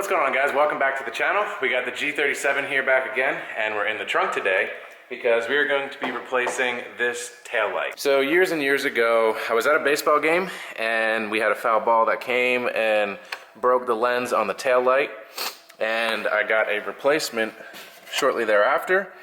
What's going on, guys? Welcome back to the channel. We got the G37 here back again, and we're in the trunk today because we're going to be replacing this tail light. So years and years ago, I was at a baseball game and we had a foul ball that came and broke the lens on the tail light, and I got a replacement shortly thereafter.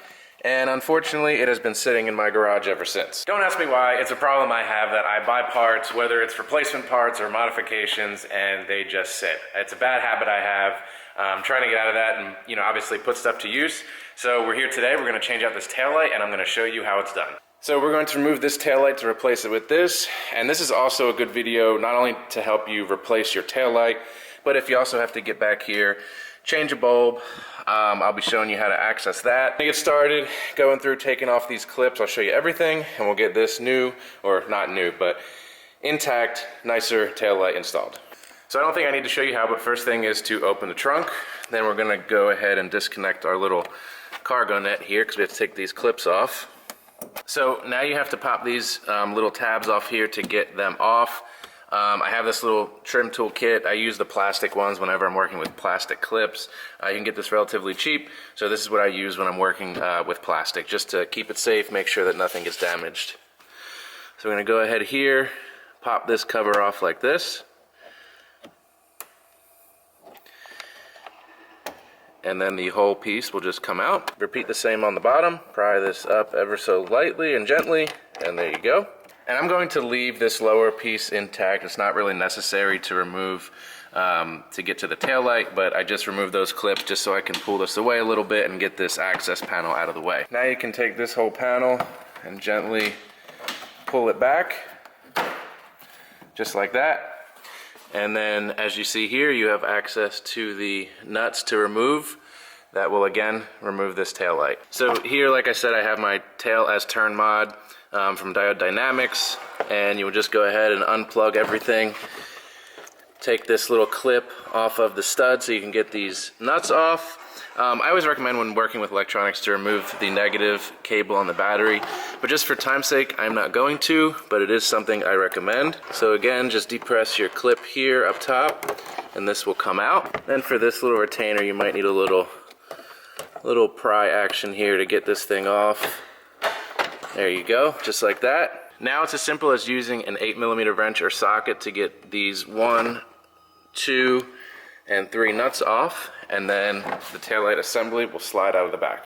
And unfortunately, it has been sitting in my garage ever since. Don't ask me why. It's a problem I have that I buy parts, whether it's replacement parts or modifications, and they just sit. It's a bad habit I have. I'm trying to get out of that and, obviously put stuff to use. So we're here today. We're going to change out this taillight, and I'm going to show you how it's done. So we're going to remove this taillight to replace it with this. And this is also a good video, not only to help you replace your taillight, but if you also have to get back here, change a bulb, I'll be showing you how to access that. To get started, going through taking off these clips, I'll show you everything, and we'll get this new, or not new, but intact, nicer taillight installed. So I don't think I need to show you how, but first thing is to open the trunk. Then we're gonna go ahead and disconnect our little cargo net here, because we have to take these clips off. So now you have to pop these little tabs off here to get them off. I have this little trim tool kit. I use the plastic ones whenever I'm working with plastic clips. You can get this relatively cheap, so this is what I use when I'm working with plastic, just to keep it safe, make sure that nothing gets damaged. So we're going to go ahead here, pop this cover off like this, and then the whole piece will just come out. Repeat the same on the bottom, pry this up ever so lightly and gently, and there you go. And I'm going to leave this lower piece intact. It's not really necessary to remove to get to the taillight, but I just removed those clips just so I can pull this away a little bit and get this access panel out of the way. Now you can take this whole panel and gently pull it back, just like that. And then as you see here, you have access to the nuts to remove. That will again remove this taillight. So here, like I said, I have my tail as turn mod from Diode Dynamics, and you will just go ahead and unplug everything. Take this little clip off of the stud so you can get these nuts off. I always recommend when working with electronics to remove the negative cable on the battery, but just for time's sake, I'm not going to, but it is something I recommend. So again, just depress your clip here up top, and this will come out. Then for this little retainer, you might need a little pry action here to get this thing off. There you go, just like that. Now it's as simple as using an 8mm wrench or socket to get these 1, 2, and 3 nuts off, and then the taillight assembly will slide out of the back.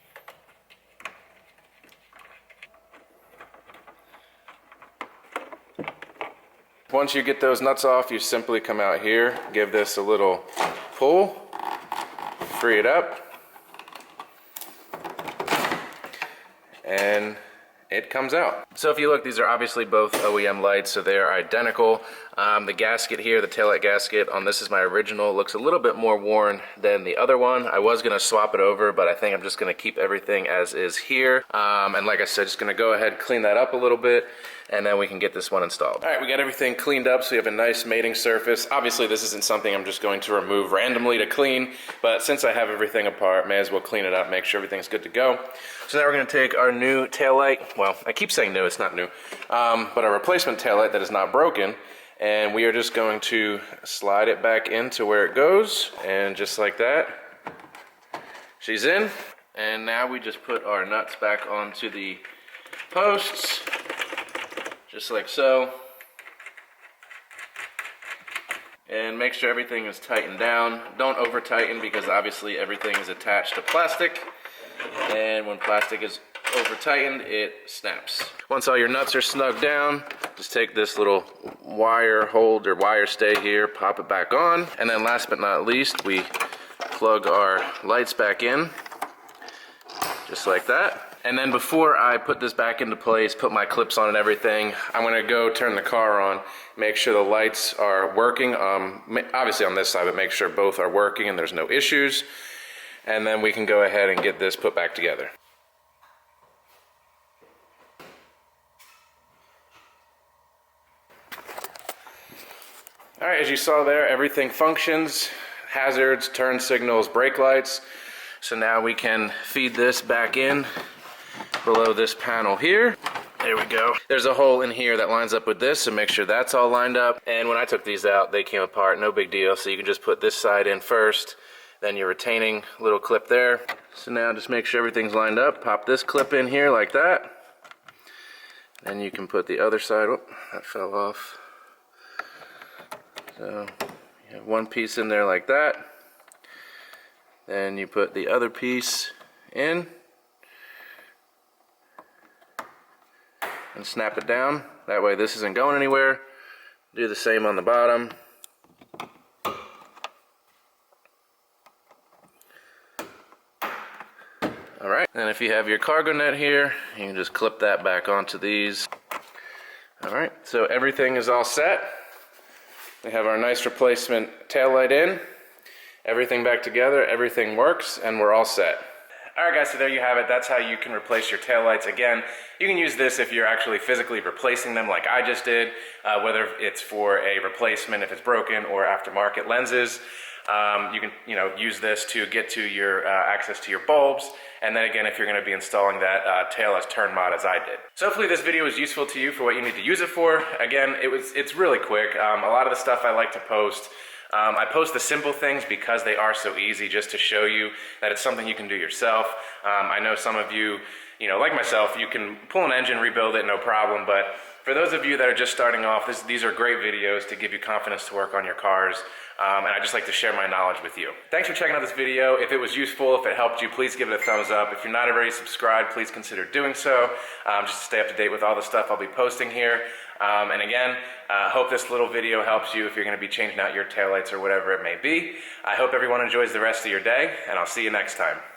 Once you get those nuts off, you simply come out here, give this a little pull, free it up, and it comes out. So if you look, these are obviously both OEM lights, so they are identical. The gasket here, the taillight gasket on this is my original, looks a little bit more worn than the other one. I was gonna swap it over, but I think I'm just gonna keep everything as is here. And like I said, just gonna go ahead, clean that up a little bit, and then we can get this one installed. All right, we got everything cleaned up, so we have a nice mating surface. Obviously, this isn't something I'm just going to remove randomly to clean, but since I have everything apart, may as well clean it up, make sure everything's good to go. So now we're gonna take our new taillight. Well, I keep saying new, it's not new, but our replacement taillight that is not broken, and we are just going to slide it back into where it goes, and just like that, she's in. And now we just put our nuts back onto the posts, just like so. And make sure everything is tightened down. Don't over tighten, because obviously everything is attached to plastic, and when plastic is over tightened, it snaps. Once all your nuts are snug down, just take this little wire hold or wire stay here, pop it back on, and then last but not least, we plug our lights back in, just like that. And then before I put this back into place, put my clips on and everything, I'm gonna go turn the car on, make sure the lights are working, obviously on this side, but make sure both are working and there's no issues, and then we can go ahead and get this put back together. All right, as you saw there, everything functions, hazards, turn signals, brake lights. So now we can feed this back in below this panel here. There we go. There's a hole in here that lines up with this, so make sure that's all lined up. And when I took these out, they came apart, no big deal. So you can just put this side in first, then your retaining little clip there. So now just make sure everything's lined up. Pop this clip in here like that. Then you can put the other side, oh, that fell off. So you have one piece in there like that. Then you put the other piece in and snap it down. That way this isn't going anywhere. Do the same on the bottom. Alright, and if you have your cargo net here, you can just clip that back onto these. Alright, so everything is all set. We have our nice replacement taillight in. Everything back together, everything works, and we're all set. Alright guys, so there you have it. That's how you can replace your taillights. Again, you can use this if you're actually physically replacing them like I just did, whether it's for a replacement if it's broken or aftermarket lenses. You can use this to get to your access to your bulbs, and then again if you're going to be installing that tailless turn mod as I did. So hopefully this video was useful to you for what you need to use it for. Again, it's really quick. A lot of the stuff I like to post, I post the simple things because they are so easy, just to show you that it's something you can do yourself. I know some of you, like myself, you can pull an engine, rebuild it, no problem, but for those of you that are just starting off, these are great videos to give you confidence to work on your cars, and I just like to share my knowledge with you. Thanks for checking out this video. If it was useful, if it helped you, please give it a thumbs up. If you're not already subscribed, please consider doing so, just to stay up to date with all the stuff I'll be posting here. And again, hope this little video helps you if you're going to be changing out your taillights or whatever it may be. I hope everyone enjoys the rest of your day, and I'll see you next time.